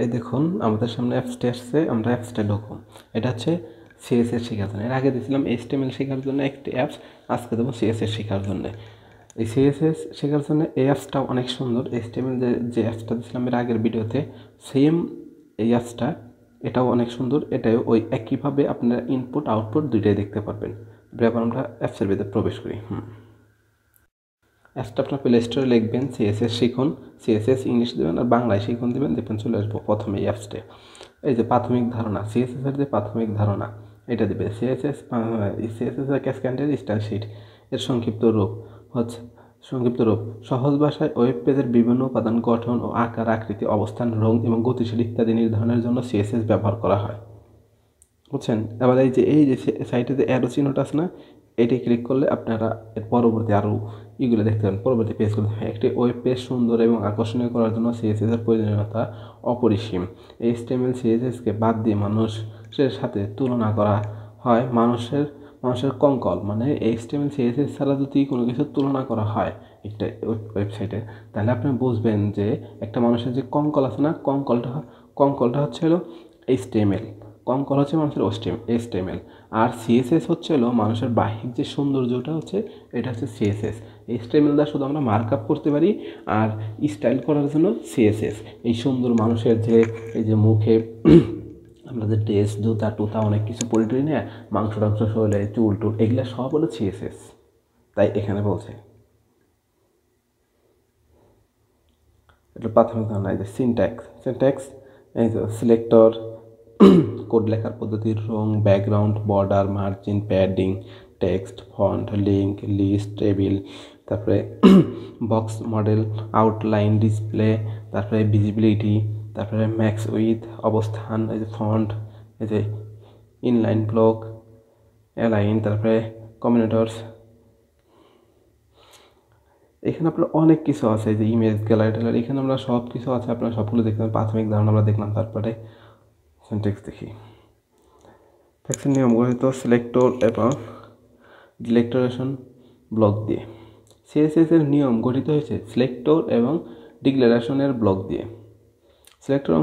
এই দেখুন আমাদের সামনে অ্যাপসটা আসছে, আমরা অ্যাপসটা ঢুকবো। এটা হচ্ছে সিএসএস শেখার জন্য। এর আগে দিয়েছিলাম এইচটিএমএল শেখার জন্য একটি অ্যাপস, আজকে দেবো সিএসএস শেখার জন্য। এই সিএসএস শেখার জন্য এই অ্যাপসটা অনেক সুন্দর। এইচটিএমএল যে অ্যাপসটা দিয়েছিলাম এর আগের ভিডিওতে, সেম এই অ্যাপসটা, এটাও অনেক সুন্দর। এটাও ওই একইভাবে আপনারা ইনপুট আউটপুট দুইটাই দেখতে পারবেন। এবার আমরা অ্যাপসের ভিতরে প্রবেশ করি। অ্যাপসটা আপনার প্লে স্টোরে লিখবেন সিএসএস শিখুন, সিএসএস ইংলিশ দেবেন আর বাংলায় শিখুন দেবেন, দেখবেন চলে আসবো প্রথমে এই অ্যাপসটে। এই যে প্রাথমিক ধারণা, সিএসএসের যে প্রাথমিক ধারণা এটা দেবে। সিএসএস ক্যাসকেন্ডের স্টাইল শিট এর সংক্ষিপ্ত রূপ সহজ ভাষায় ওয়েব পেজের বিভিন্ন উপাদান গঠন ও আকার আকৃতি অবস্থান রং এবং গতিশীল ইত্যাদি নির্ধারণের জন্য সিএসএস ব্যবহার করা হয়, বুঝছেন। এবার এই যে সাইটে যে অ্যারো চিহ্নটা আছে না, এটি ক্লিক করলে আপনারা এর পরবর্তী আরও ইগুলো দেখতে পাবেন, পরবর্তী পেজগুলো। একটি ওয়েব পেজ সুন্দর এবং আকর্ষণীয় করার জন্য সিএসএস এর প্রয়োজনীয়তা অপরিসীম। এইচটিএমএল সিএসএসকে বাদ দিয়ে মানুষের সাথে তুলনা করা হয় মানুষের কঙ্কল, মানে এইচটিএমএল সিএসএস ছাড়া যদি কোনো কিছুর তুলনা করা হয় একটা ওয়েবসাইটে, তাহলে আপনি বুঝবেন যে একটা মানুষের যে কঙ্কল আছে না, কঙ্কলটা হচ্ছে হলো এইচটিএমএল, কঙ্কল হচ্ছে মানুষের এইচটিএমএল, আর সিএসএস হচ্ছে হলো মানুষের বাহ্যিক যে সৌন্দর্যটা হচ্ছে এটা হচ্ছে সিএসএস। এইচটিএমএল দ্বারা শুধু আমরা মার্কআপ করতে পারি, আর স্টাইল করার জন্য সিএসএস। এই সুন্দর মানুষের যে এই যে মুখে আমরা যে ড্রেস জুতা টুতা অনেক কিছু পরি টরি না, মাংস টাংস শরীরে চুল টুল এগুলো সব হলো সিএসএস। তাই এখানে বলছে এটা প্রাথমিক ধারণা। এই যে সিনট্যাক্স এই যে সিলেক্টর, কোড লেখার পদ্ধতি, রং, background, border, margin, padding, text, font, link, list, table, তারপরে বক্স মডেল, আউটলাইন, ডিসপ্লে, তারপরে ভিজিবিলিটি, তারপরে ম্যাক্স উইথ, অবস্থান, এই যে ফন্ট, এই যে ইনলাইন ব্লক, অ্যালাইন, তারপরে কম্বিনেটরস। এখানে আপনার অনেক কিছু আছে, যে ইমেজ গ্যালারি, এখানে আমরা সব কিছু আছে, আপনারা সবগুলো দেখলাম। প্রাথমিক ধারণা আমরা দেখলাম, তারপরে সিনট্যাক্স দেখি। ট্যাক্সের নিয়ম গঠিত সিলেক্টর এবং ডিক্লারেশন ব্লক দিয়ে। সিএসএস এর নিয়ম গঠিত হয়েছে সিলেক্টর এবং ডিক্লারেশনের ব্লক দিয়ে। সিলেক্টর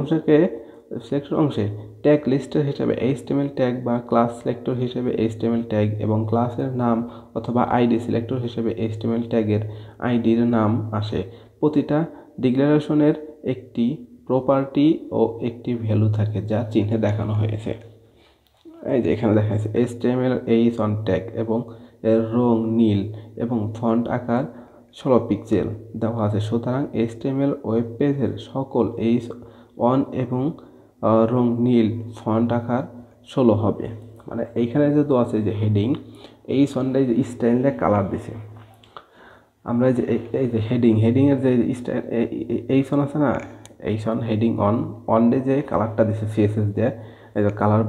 অংশে ট্যাগ লিস্টের হিসাবে এইচটিএমএল ট্যাগ বা ক্লাস সিলেক্টর হিসেবে এইচটিএমএল ট্যাগ এবং ক্লাসের নাম অথবা আইডি সিলেক্টর হিসেবে এইচটিএমএল ট্যাগের আইডির নাম আসে। প্রতিটা ডিক্লারেশনের একটি প্রপার্টি ও একটি ভ্যালু থাকে যা চিহ্নে দেখানো হয়েছে। এই যে এখানে দেখা যাচ্ছে এইচটিএমএল এইচ1 ট্যাগ এবং এর রং নীল এবং ফন্ট আকার 16 পিক্সেল দেওয়া আছে। সুতরাং এইচটিএমএল ওয়েব পেজের সকল এইচ1 এবং রং নীল, ফন্ট আকার 16 হবে। মানে এইখানে যে দেওয়া আছে যে হেডিং, এইচ1 যে স্টাইলে কালার দিছে, আমরা যে এই যে হেডিংয়ের যে স্টাইল এইচ1 আছে না, এইচ1 হেডিং অন ডে যে কালারটা দিছে সিএসএস দিয়ে, এই যে কালার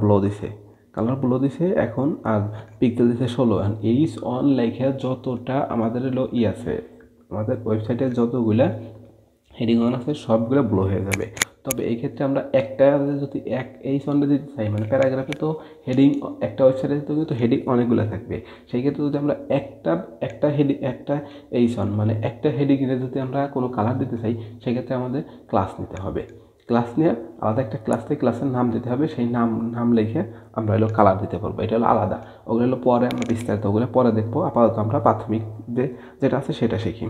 ব্লো দিছে এখন, আর পিক্সেল দিছে 16। এইচ1 লেখা যতটা আমাদের হলো আছে, আমাদের ওয়েবসাইটের যতগুলা হেডিং অন আছে সবগুলো ব্লো হয়ে যাবে। তবে এই ক্ষেত্রে আমরা একটা যদি এইচ1 দিতে চাই, মানে প্যারাগ্রাফে তো হেডিং, একটা ওয়েবসাইটে তো হেডিং অনেকগুলো থাকবে, সেই ক্ষেত্রে যদি আমরা একটা এইচ1 মানে একটা হেডিংয়ে যদি আমরা কোনো কালার দিতে চাই, সেক্ষেত্রে আমাদের ক্লাস নিতে হবে। ক্লাস নিয়ে আলাদা একটা ক্লাস থেকে ক্লাসের নাম দিতে হবে, সেই নাম লিখে আমরা হলো কালার দিতে পারবো। এটা হলো আলাদা, ওগুলো হলো পরে আমরা বিস্তারিত ওগুলো পরে দেখবো। আপাতত আমরা প্রাথমিক যেটা আছে সেটা শিখি।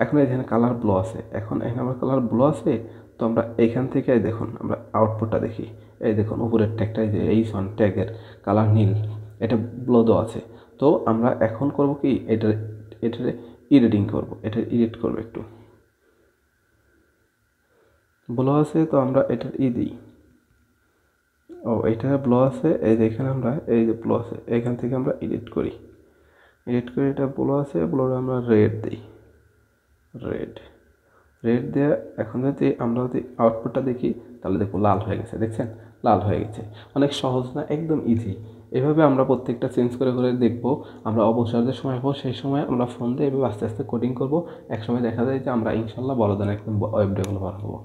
এখন এখানে কালার ব্লো আছে, এখানে আমার কালার ব্লো আছে। তো আমরা এইখান থেকে দেখুন, আমরা আউটপুটটা দেখি। এই দেখুন উপরের ট্যাগটা, এই যে এইচ1 ট্যাগের কালার নীল, এটা ব্লো দেওয়া আছে। তো আমরা এখন করব কি, এটার এডিটিং করবো, এটা এডিট করবো একটু। ব্লো আছে তো আমরা এটার দিই। এটা ব্লো আছে, এই যে এখানে আমরা এই যে ব্লো আছে, এখান থেকে আমরা এডিট করি। এটা ব্লো আছে, ব্লোরে আমরা রেড দিই, রেড দিয়ে এখন যদি আমরা আউটপুটটা দেখি, তাহলে দেখো লাল হয়ে গেছে। দেখছেন, লাল হয়ে গেছে। অনেক সহজ না, একদম ইজি। এভাবে আমরা প্রত্যেকটা চেঞ্জ করে দেখবো। আমরা অবসরের সময় পাবো, সেই সময় আমরা ফোন দিয়ে এভাবে আস্তে আস্তে কোডিং করবো। একসময় দেখা যায় যে আমরা ইনশাল্লাহ বড় ধরনের একদম ওয়েব ডেভেলপার হবো।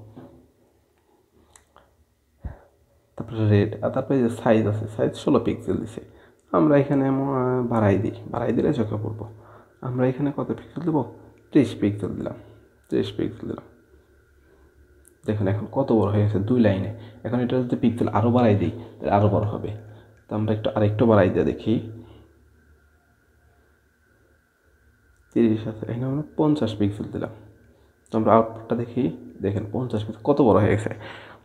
তারপরে রেড, আর তারপরে যে সাইজ আছে, সাইজ 16 পিক্সেল দিছে। আমরা এখানে বাড়াই দিলে চোখে পড়বো। আমরা এখানে কত পিক্সেল দেবো, 30 পিক্সেল দিলাম। দেখুন এখন কত বড় হয়ে গেছে 2 লাইনে। এখন এটা যদি পিক্সেল আরও বাড়াই দিই তাহলে আরও বড় হবে। তো আমরা আরেকটু বাড়াই দিয়ে দেখি, 30 আছে, এখানে আমরা 50 পিক্সেল দিলাম। তো আমরা আউটপুটটা দেখি, দেখেন 50 পিক্সেল কত বড় হয়ে গেছে।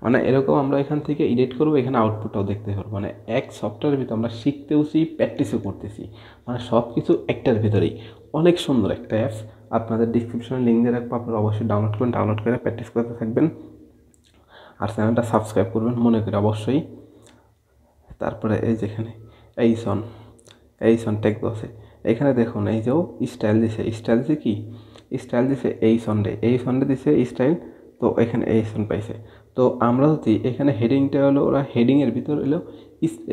মানে এরকম আমরা এখান থেকে এডিট করবো, এখানে আউটপুটটাও দেখতে পারবো। মানে এক সফটওয়্যারের ভিতরে আমরা শিখতেওছি, প্র্যাকটিসও করতেছি, মানে সব কিছু একটার ভিতরেই। অনেক সুন্দর একটা অ্যাপস, আপনাদের ডিসক্রিপশনে লিঙ্ক দিয়ে রাখবো, আপনারা অবশ্যই ডাউনলোড করবেন, ডাউনলোড করে প্র্যাকটিস করতে থাকবেন। আর চ্যানেলটা সাবস্ক্রাইব করবেন মনে করে অবশ্যই। তারপরে এই যেখানে এইসন ট্যাগ আছে, এখানে দেখুন এই যে স্টাইল দিছে, স্টাইল দিছে কি স্টাইল দিছে এই সন্ডে দিছে স্টাইল। তো এখানে এইসন পাইছে। তো আমরা যদি এখানে হেডিংটা হলো, ওরা হেডিংয়ের ভিতর হলো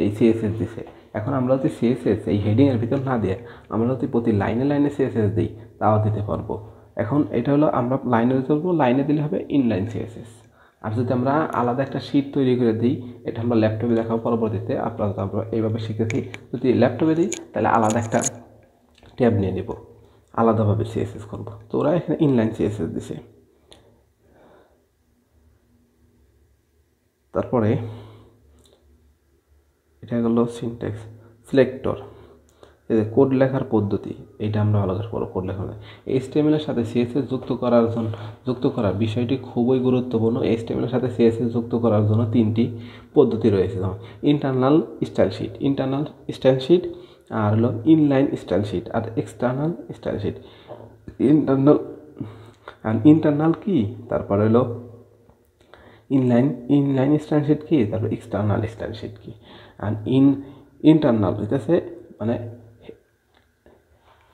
এই সিএসএস দিছে। এখন আমরা যদি সিএসএস এই হেডিংয়ের ভিতর না দিয়ে আমরা যদি প্রতি লাইনে লাইনে সিএসএস দিই তাও দিতে পারবো। এখন এটা হলো আমরা লাইনে দিতে পারবো, লাইনে দিলে হবে ইনলাইন সিএসএস। আর যদি আমরা আলাদা একটা শিট তৈরি করে দিই, এটা আমরা ল্যাপটপে দেখাবো পরবর্তীতে, আপনারা তারপর এইভাবে শিখেছি। যদি ল্যাপটপে দিই তাহলে আলাদা একটা ট্যাব নিয়ে নেব, আলাদাভাবে সিএসএস করবো। তো ওরা এখানে ইনলাইন সিএসএস দিছে। তারপরে এটা গেলো সিনট্যাক্স সিলেক্টর, এই যে কোড লেখার পদ্ধতি, এটা আমরা আলাদা করবো কোড লেখা। এইচটিএমএল এর সাথে সিএসএস যুক্ত করার বিষয়টি খুবই গুরুত্বপূর্ণ। এইচটিএমএল এর সাথে সিএসএস যুক্ত করার জন্য 3টি পদ্ধতি রয়েছে, যেমন ইন্টারনাল স্টাইল শিট, আর হলো ইনলাইন স্টাইল শিট, আর এক্সটার্নাল স্টাইল শিট। ইন্টারনাল কি, তারপরে হলো ইনলাইন স্টাইল শিট কি, তারপর এক্সটার্নাল স্টাইল শিট কি। আর ইন্টারনাল হইতেছে মানে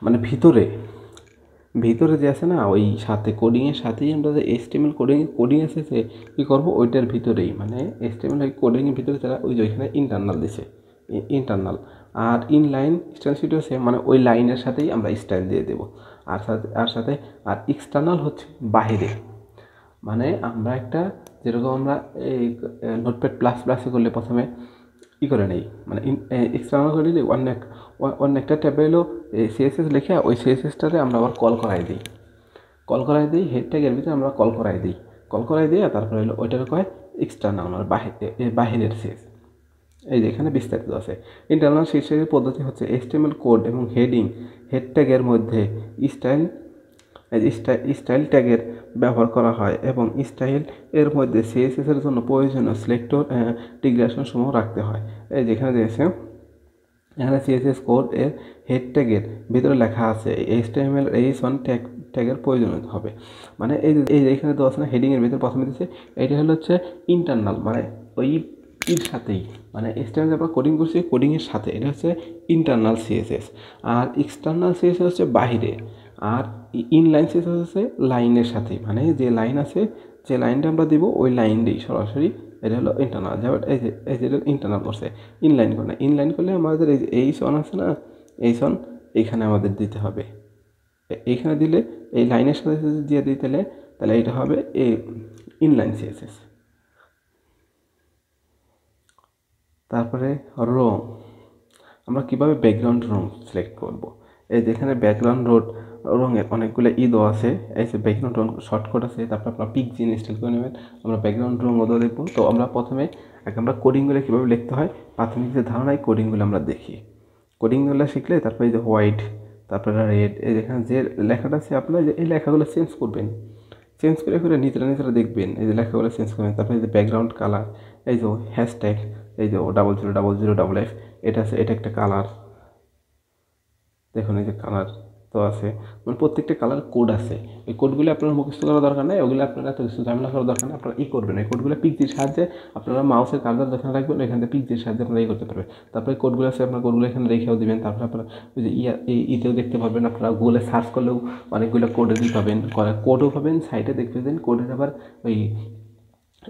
মানে ভিতরে যে আছে না, ওই সাথে কোডিংয়ের সাথেই আমরা যে এইচটিএমএল কোডিং আছে যে কী করবো ওইটার ভিতরেই, মানে এইচটিএমএল ওই কোডিংয়ের ভিতরে তারা ওই যে ওইখানে ইন্টারনাল দিছে ইন্টারনাল। আর ইনলাইন স্টাইল শিট হচ্ছে মানে ওই লাইনের সাথেই আমরা স্টাইল দিয়ে দেবো। আর এক্সটার্নাল হচ্ছে বাহিরে, মানে আমরা একটা যেরকম আমরা এই নোটপ্যাড প্লাস প্লাসে করলে প্রথমে করে নেই, মানে এক্সটার্নাল করে দিলে অন্য একটা ট্যাবে এলো সিএসএস লিখে ওই সিএসএসটারে আমরা আবার কল করাই দিই হেড ট্যাগের ভিতরে আমরা কল করাই দিই। তারপরে হলো ওইটার কয় এক্সটার্নাল, মানে বাহিরের সিএস। এই যে এখানে বিস্তারিত আছে। ইন্টারনাল শীর্ষের পদ্ধতি হচ্ছে এইচটিএমএল কোড এবং হেড ট্যাগের মধ্যে স্টাইল ট্যাগের ব্যবহার করা হয়, এবং স্টাইল এর মধ্যে সিএসএস এর জন্য প্রয়োজনীয় সিলেক্টর ডিক্লারেশন সমূহ রাখতে হয়। এই যেখানে দিয়েছে, এখানে সিএসএস কোড এর হেড ট্যাগের ভিতরে লেখা আছে এইচটিএমএল এইচ1 ট্যাগের প্রয়োজন হবে। মানে এই যে এখানে দেওয়া আছে না, হেডিংয়ের ভিতরে প্রথমে দিচ্ছে, এইটা হচ্ছে ইন্টারনাল, মানে ওই এর সাথেই, মানে এইচটিএমএল আমরা কোডিং করছি কোডিংয়ের সাথে, এটা হচ্ছে ইন্টারনাল সিএসএস। আর এক্সটার্নাল সিএসএস হচ্ছে বাহিরে, আর ইনলাইন সিএসএস হচ্ছে লাইনের সাথে, মানে যে লাইন আছে যে লাইনটা আমরা দিব ওই লাইনটাই সরাসরি, এটা হলো ইন্টারনাল। যেমন এই যে ইন্টারনাল করছে, ইনলাইন করলে আমাদের এই যে এইচ1 আছে না, এইচ1 এইখানে আমাদের দিতে হবে। এইখানে দিলে এই লাইনের সাথে যদি দিয়ে দিই তাহলে এটা হবে এই ইনলাইন সিএসএস। তারপরে রং, আমরা কিভাবে ব্যাকগ্রাউন্ড রং সিলেক্ট করব। এই যেখানে ব্যাকগ্রাউন্ড রঙের অনেকগুলো দেওয়া আছে, এই যে ব্যাকগ্রাউন্ড রং শর্টকাট আছে, তারপর আপনার পিক ইনস্টল করে নেবেন। আমরা ব্যাকগ্রাউন্ড রং ওদের দেখবো। তো আমরা প্রথমে আমরা কোডিংগুলো কীভাবে লিখতে হয় প্রাথমিক যে ধারণায় কোডিংগুলো আমরা দেখি। কোডিংগুলো শিখলে তারপরে এই যে হোয়াইট, তারপরে রেড, এই যেখানে যে লেখাটা আছে আপনার এই লেখাগুলো চেঞ্জ করে নিজেরা দেখবেন, এই যে লেখাগুলো চেঞ্জ করবেন। তারপরে এই যে ব্যাকগ্রাউন্ড কালার, এই যে হ্যাশট্যাগ, এই যে 0000FF, এটা আছে, এটা একটা কালার। দেখুন এই যে কালার তো আছে, মানে প্রত্যেকটা কালার কোড আছে। এই কোডগুলো আপনার মুখস্থ করার দরকার নেই, ওগুলো আপনারা এত কিছু ঝামেলা করার দরকার নেই। আপনারা করবেন এই কোডগুলো পিকজির সাহায্যে, আপনারা মাউসের কার্সার যেখানে রাখবেন এখান থেকে পিকজির সাহায্যে আপনারা করতে পারবেন। তারপরে কোডগুলো আছে, আপনার কোডগুলো এখানে রেখেও দিবেন। তারপরে আপনারা ওই যে ইতেও দেখতে পারবেন, আপনারা গুগলে সার্চ করলেও অনেকগুলো কোডও পাবেন, কোডও পাবেন। সাইডে দেখতে পাবেন কোডের আবার ওই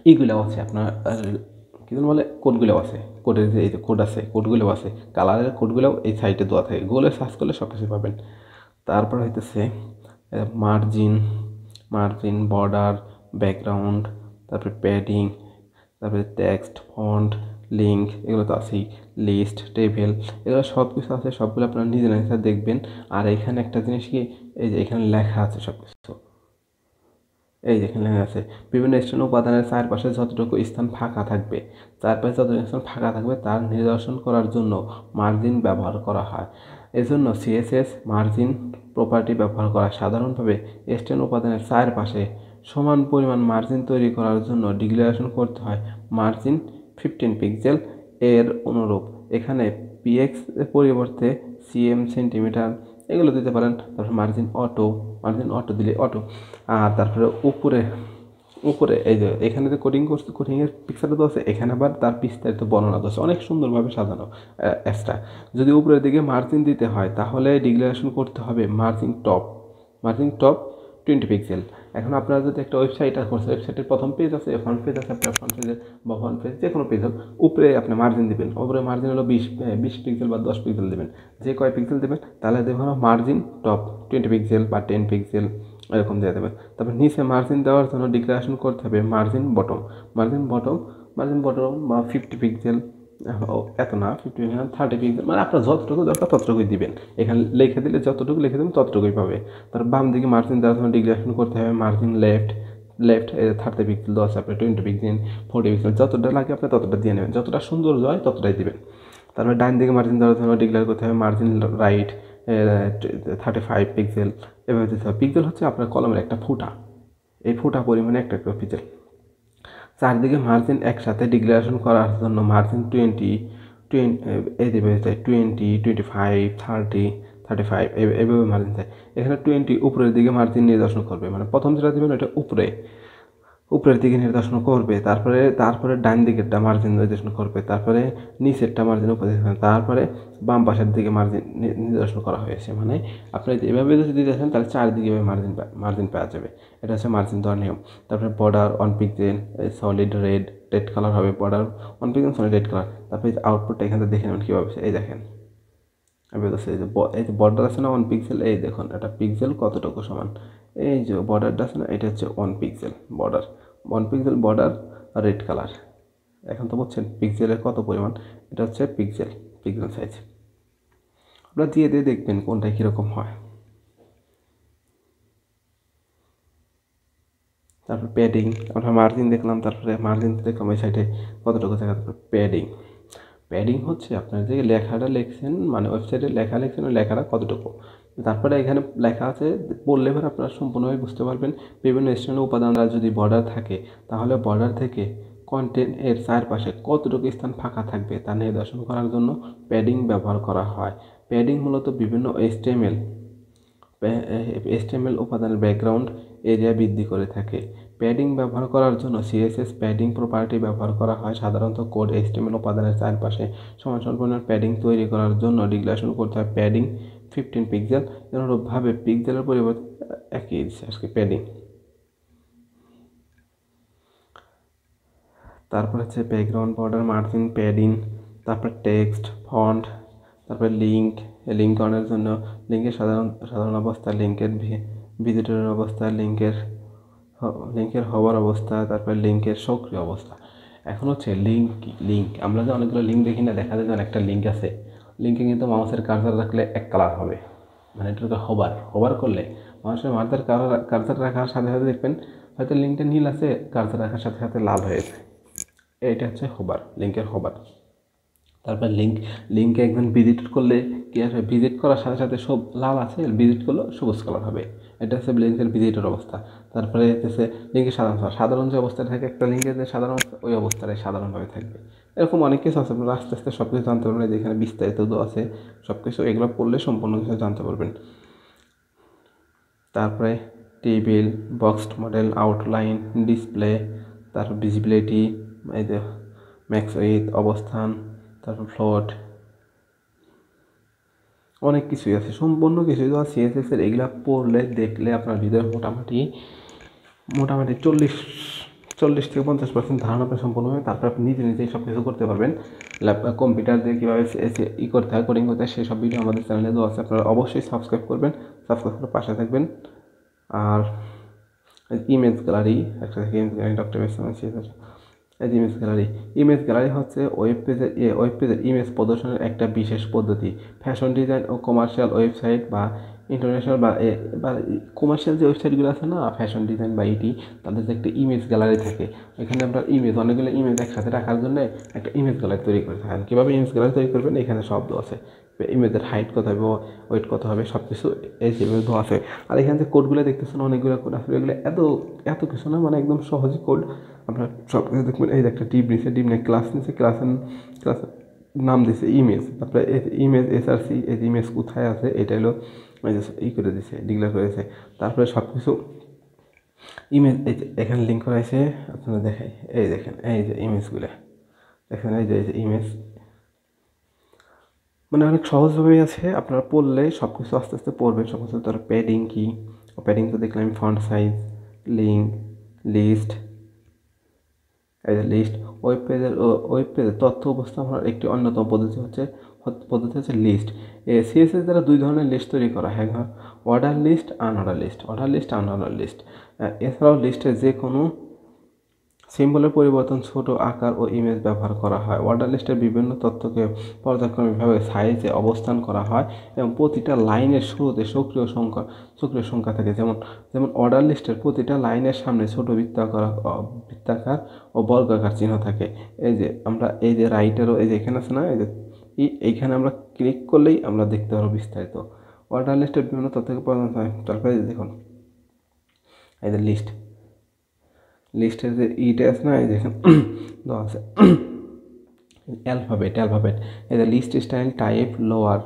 এইগুলো আছে আপনার কী বলে কোডগুলো আছে, কোডের যে এই যে কোড আছে কোডগুলো আছে, কালারের কোডগুলোও এই সাইটে দেওয়া থাকে, গুগলে সার্চ করলে সব কিছু পাবেন। তারপর হইতেছে মার্জিন, বর্ডার, ব্যাকগ্রাউন্ড, তারপরে প্যাডিং, তারপরে টেক্সট, ফন্ট, লিঙ্ক, এগুলো তো আছেই, লিস্ট, টেবিল, এগুলো সব কিছু আছে। সবগুলো আপনারা নিজে দেখবেন। আর এখানে একটা জিনিস কি, এই যে এখানে লেখা আছে সব কিছু, এই যেখানে লেখা আছে বিভিন্ন স্থানীয় উপাদানের চারপাশে যতটুকু স্থান ফাঁকা থাকবে, চারপাশে যতটুকু স্থান ফাঁকা থাকবে তার নিদর্শন করার জন্য মার্জিন ব্যবহার করা হয়। এজন্য সিএসএস মার্জিন প্রপার্টি ব্যবহার করা সাধারণভাবে স্থানীয় উপাদানের চারপাশে সমান পরিমাণ মার্জিন তৈরি করার জন্য ডিক্লারেশন করতে হয় মার্জিন 15 পিক্সেল এর অনুরূপ। এখানে পিএক্স এর পরিবর্তে সিএম সেন্টিমিটার এগুলো দিতে পারেন। তারপর মার্জিন অটো দিলে অটো। আর তারপরে উপরে উপরে এই যে এখানে যে কোডিং করছে, কোডিংয়ের পিকচারটা তো আছে, এখানে আবার তার বিস্তারিত বর্ণনা আছে, অনেক সুন্দরভাবে সাজানো এক্সট্রা। যদি উপরের দিকে মার্জিন দিতে হয় তাহলে ডিক্লারেশন করতে হবে মার্জিন টপ 20 পিক্সেল। এখন আপনারা যদি একটা ওয়েবসাইট করছে, ওয়েবসাইটের প্রথম পেজ আছে, ফ্রন্ট পেজ আছে, আপনার ফ্রন্ট পেজে বা ফ্রন্ট পেজ যে কোনো পেজ হোক, উপরে আপনি মার্জিন দিবেন, উপরে মার্জিন হলো 20 পিক্সেল বা 10 পিক্সেল দেবেন, যে কয় পিক্সেল দেবেন তাহলে দেবেন মার্জিন টপ 20 পিক্সেল বা 10 পিক্সেল এরকম দিয়ে দেবেন। তারপর নিচে মার্জিন দেওয়ার জন্য ডিক্লারেশন করতে হবে মার্জিন বটম বা 50 পিক্সেল, এত না 50 পিক্সেল, 30 পিক্সেল, মানে আপনার যতটুকু দরকার ততটুকুই দিবেন। এখানে লিখে দিলে যতটুকু লিখে দেবেন ততটুকুই পাবে। তার বাম দিকে মার্জিন দেওয়ার জন্য ডিক্লারেশন করতে হবে মার্জিন লেফট 30 পিক্সেল, 10 আপনি 20 পিক্সেল, 40 পিক্সেল, যতটা লাগে আপনি ততটা দিয়ে নেবেন, যতটা সুন্দর হয় ততটাই দিবেন। তারপরে ডান দিকে মার্জিন দেওয়ার জন্য ডিক্লেয়ার করতে হবে মার্জিন রাইট 35 পিক্সেল, এভাবে দিতে হবে। পিক্সেল হচ্ছে আপনার কলমের একটা ফুটা, এই ফুটা পরিমাণে একটা পিক্সেল। চারদিকে মার্জিন একসাথে ডিক্লারেশন করার জন্য মার্জিন 20 এই দেবে 20, 25, 30, 35 এভাবে মার্জিন চাই। এখানে 20 উপরের দিকে মার্জিন নির্দেশন করবে, মানে প্রথম যেটা দেবেন ওটা উপরের দিকে নির্দেশন করবে, তারপরে ডান দিকেরটা মার্জিন নির্দেশন করবে, তারপরে নিচেরটা মার্জিন উপরে, তারপরে বাম পাশের দিকে মার্জিন নির্দেশন করা হয়েছে। মানে আপনি এভাবে যদি দিতে চান তাহলে চারদিকে মার্জিন পাওয়া যাবে। এটা হচ্ছে মার্জিন দেওয়ার নিয়ম। তারপরে border 1 pixel solid red colour হবে, border 1 pixel solid red colour. তারপরে আউটপুটটা এখান থেকে দেখে নেবেন কীভাবে, এই দেখেন আমি বলছি এই যে বর্ডার আছে না 1 পিক্সেল, এই দেখুন এটা পিক্সেল কতটুকু সমান, এই যে বর্ডারটা আছে না এটা হচ্ছে 1 পিক্সেল বর্ডার রেড কালার। এখন তো বুঝছেন পিক্সেলের কত পরিমাণ, এটা হচ্ছে পিক্সেল সাইজ। আপনারা দিয়ে দেখবেন কোনটা কীরকম হয়। তারপর প্যাডিং, আমরা মার্জিন দেখলাম, তারপরে মার্জিন দেখলাম ওই সাইডে কতটুকু জায়গা। তারপর প্যাডিং হচ্ছে আপনার যে লেখাটা লিখছেন, মানে ওয়েবসাইটে লেখা লিখছেন ওই লেখাটা কতটুকু। তারপরে এখানে লেখা আছে, পড়লে এবার আপনারা সম্পূর্ণভাবে বুঝতে পারবেন। বিভিন্ন স্থানীয় উপাদানরা যদি বর্ডার থাকে তাহলে বর্ডার থেকে কন্টেন্ট এর চারপাশে কতটুকু স্থান ফাঁকা থাকবে তা নির্দেশন করার জন্য প্যাডিং ব্যবহার করা হয়। প্যাডিং মূলত বিভিন্ন HTML উপাদানের ব্যাকগ্রাউন্ড এরিয়া বৃদ্ধি করে থাকে। প্যাডিং ব্যবহার করার জন্য সিএসএস প্যাডিং প্রপার্টি ব্যবহার করা হয়। সাধারণত কোড HTML উপাদানের চারপাশে সমান পরিমাণ প্যাডিং তৈরি করার জন্য ডিক্লারেশন করতে হয় প্যাডিং 15 পিক্সেল। অনুরূপভাবে পিক্সেলের পরিবর্তে একই আজকে প্যাডিং। তারপর হচ্ছে ব্যাকগ্রাউন্ড বর্ডার মার্জিন প্যাডিং, তারপর টেক্সট ফন্ট, তারপরে লিঙ্ক অনের জন্য লিঙ্কের সাধারণ অবস্থা, লিঙ্কের ভিজিটরের অবস্থা, লিঙ্কের হওয়ার অবস্থা, তারপরে লিঙ্কের সক্রিয় অবস্থা। এখন হচ্ছে লিঙ্ক আমরা যে অনেকগুলো লিঙ্ক দেখি না, দেখা যায় যে একটা লিঙ্ক আছে, লিঙ্কে কিন্তু মাউসের কার্সার রাখলে এক কালার হবে, মানে এটাকে হোভার করলে মাউসের মাথার কার্সার রাখার সাথে সাথে দেখবেন হয়তো লিঙ্কটা নীল আছে, কার্সার রাখার সাথে সাথে লাল হয়েছে, এটা হচ্ছে লিঙ্কের হোভার। তারপর লিঙ্কে একজন ভিজিট করলে কি আসবে, ভিজিট করার সাথে সাথে সব লাল আছে, ভিজিট করলে সবুজ কালার হবে, এটা হচ্ছে লিঙ্কের ভিজিটের অবস্থা। তারপরে হচ্ছে লিঙ্কের সাধারণ যে অবস্থায় থাকে একটা লিঙ্কের যে সাধারণ অবস্থা, ওই অবস্থায় সাধারণভাবে থাকবে। এরকম অনেক কিছু আছে, আপনারা আস্তে আস্তে সব কিছু জানতে পারবেন। যেখানে বিস্তারিত আছে সব কিছু, এগুলো পড়লে সম্পূর্ণ কিছু জানতে পারবেন। তারপরে table, boxed model, outline, display, তারপর ভিজিবিলিটি, এই যে ম্যাক্স উইথ, অবস্থান, তারপর ফ্লোট, অনেক কিছুই আছে, সম্পূর্ণ কিছুই তো সিএসএস এর। এগুলা পড়লে দেখলে আপনার ভিতরে মোটামুটি 40 থেকে 50% ধারণা আপনি সম্পূর্ণ হবে। তারপর আপনি নিজেই সব কিছু করতে পারবেন। কম্পিউটার দিয়ে কীভাবে করতে হয়, কোডিং করতে হয়, সেসব ভিডিও আমাদের চ্যানেলে দেওয়া আছে, আপনারা অবশ্যই সাবস্ক্রাইব করবেন, সাবস্ক্রাইব করে পাশে থাকবেন। আর ইমেজ গ্যালারি একটা থেকে ডক্টর ইমেজ গ্যালারি হচ্ছে ওয়েব পেজের ইমেজ প্রদর্শনের একটা বিশেষ পদ্ধতি। ফ্যাশন ডিজাইন ও কমার্শিয়াল ওয়েবসাইট বা ইন্টারন্যাশনাল বা কমার্শিয়াল যে ওয়েবসাইটগুলো আছে না, ফ্যাশন ডিজাইন বা ইটি, তাদের যে একটা ইমেজ গ্যালারি থাকে, এখানে আপনার ইমেজ, অনেকগুলো ইমেজ একসাথে রাখার জন্য একটা ইমেজ গ্যালারি তৈরি করে থাকেন। কীভাবে ইমেজ গ্যালারি তৈরি করবেন, এখানে শব্দ আছে, ইমেজের হাইট কত হবে, ওয়েট কত হবে, সব কিছু এই যেভাবে দেওয়া আছে। আর এখানে যে কোডগুলো দেখতেছেন, অনেকগুলো কোড আসলে এগুলো এত কিছু না, মানে একদম সহজই কোড। আপনার সব কিছু দেখবেন, এই যে একটা টিপ নিচ্ছে, টিপ নিয়ে ক্লাস নিচ্ছে, ক্লাসের নাম দিছে ইমেজ, তারপরে ইমেজ এসআরসি, এই ইমেজ কোথায় আছে এটা হলো করে দিছে, ডিক্লেয়ার করেছে। তারপরে সব কিছু ইমেজ এখানে লিঙ্ক করা আছে, আপনারা দেখাই, এই দেখেন এই যে ইমেজগুলো দেখেন, এই যে ইমেজ, মানে অনেক সহজভাবেই আছে। আপনারা পড়লে সব কিছু আস্তে আস্তে পড়বেন সব কিছু। তার প্যাডিং কি, প্যাডিং তো দেখলাম, ফন্ট সাইজ, লিঙ্ক, লিস্ট, এই যে লিস্ট। ওয়েব পেজের তথ্য উপস্থাপনার একটি অন্যতম পদ্ধতি হচ্ছে লিস্ট। সিএসএস দ্বারা দুই ধরনের লিস্ট তৈরি করা হয়, অর্ডার লিস্ট, আনঅর্ডার লিস্ট। এছাড়াও লিস্টে যে কোনো সিম্বলের পরিবর্তন, ছোট আকার ও ইমেজ ব্যবহার করা হয়। অর্ডার লিস্টের বিভিন্ন তথ্যকে পর্যায়ক্রমিকভাবে সাইজে অবস্থান করা হয় এবং প্রতিটা লাইনের শুরুতে সক্রিয় সংখ্যা থাকে। যেমন অর্ডার লিস্টের প্রতিটা লাইনের সামনে ছোট বৃত্তাকার ও বর্গাকার চিহ্ন থাকে। এই যে রাইটেরও এই যে এখানে আছে না, এই যে এইখানে আমরা ক্লিক করলেই আমরা দেখতে পারবো বিস্তারিত অর্ডার লিস্টের বিভিন্ন তথ্যকে তারপরে দেখুন, এই যে লিস্টের যে ইটা আছে না, এই দেখেন দেওয়া আছে অ্যালফাবেট, এই যে list style type lower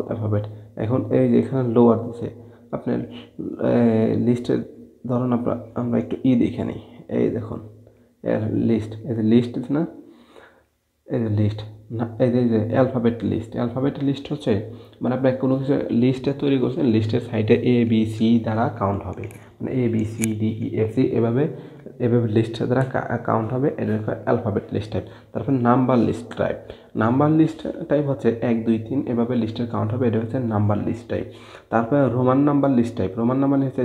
alphabet. এখন এই যে এখানে লোয়ার দিছে, আপনার লিস্টের ধরুন আমরা একটু দেখে নিই। এই দেখুন লিস্ট, এই যে লিস্ট আছে না, এই যে লিস্ট না, এই যে অ্যালফাবেট লিস্ট হচ্ছে, মানে আপনি কোনো কিছু লিস্টে তৈরি করছেন, লিস্টের সাইডে ABC দ্বারা কাউন্ট হবে, মানে ABCDEFC এভাবে লিস্ট দ্বারা কাউন্ট হবে। এটা অ্যালফাবেট লিস্ট টাইপ। তারপর নাম্বার লিস্ট টাইপ হচ্ছে 1 2 3 এভাবে লিস্টের কাউন্ট হবে, এটা হচ্ছে নাম্বার লিস্ট টাইপ। তারপরে রোমান নাম্বার লিস্ট টাইপ,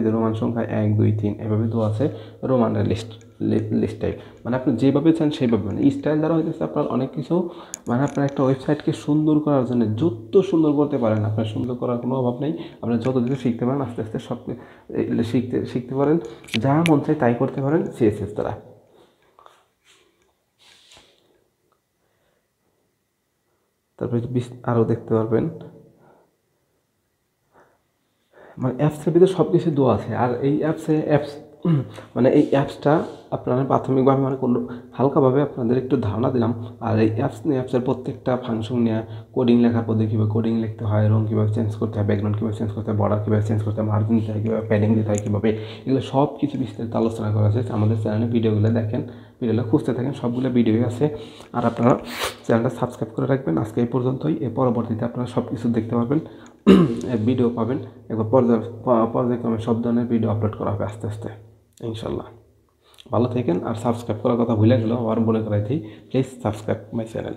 যে রোমান সংখ্যা 1 2 3 এভাবে দেওয়া আছে, রোমানের লিস্ট টাইপ। মানে আপনি যেভাবে চান সেইভাবে, মানে স্টাইল দ্বারা হইতেছে আপনার অনেক কিছু, মানে আপনার একটা ওয়েবসাইটকে সুন্দর করার জন্য যত সুন্দর করতে পারেন, আপনার সুন্দর করার কোনো অভাব নেই। আপনি যত কিছু শিখতে পারেন, আস্তে আস্তে সব শিখতে পারেন, যা মন চায় তাই করতে পারেন সিএসএস দ্বারা। তারপরে আরও দেখতে পারবেন, মানে অ্যাপসের ভিতরে সব কিছু দেওয়া আছে। আর এই মানে এই অ্যাপসটা আপনারা প্রাথমিকভাবে, মানে কোনো হালকাভাবে আপনাদের একটু ধারণা দিলাম। আর এই অ্যাপসের প্রত্যেকটা ফাংশন নিয়ে, কোডিং লেখার পদ্ধতি কীভাবে কোডিং লিখতে হয়, রং কীভাবে চেঞ্জ করতে হয়, ব্যাকগ্রাউন্ড কীভাবে চেঞ্জ করতে হয়, বর্ডার কীভাবে চেঞ্জ করতে হয়, মার্জিন দিতে হয় কীভাবে, প্যাডিং দিতে হয় কীভাবে, এগুলো সব কিছু বিস্তারিত আলোচনা করা আছে। আমাদের চ্যানেলে ভিডিওগুলো দেখেন, ভিডিওগুলো খুঁজতে থাকেন, সবগুলো ভিডিওই আছে। আর আপনারা চ্যানেলটা সাবস্ক্রাইব করে রাখবেন। আজকে এই পর্যন্তই, এর পরবর্তীতে আপনারা সব কিছু দেখতে পারবেন, ভিডিও পাবেন। একবার পর্যায়ক্রমে সব ধরনের ভিডিও আপলোড করা হবে আস্তে আস্তে ইনশাল্লাহ। ভালো থাকেন। আর সাবস্ক্রাইব করার কথা ভুলে গেলেও আবার বলে করাই দিই, প্লিজ সাবস্ক্রাইব মাই চ্যানেল।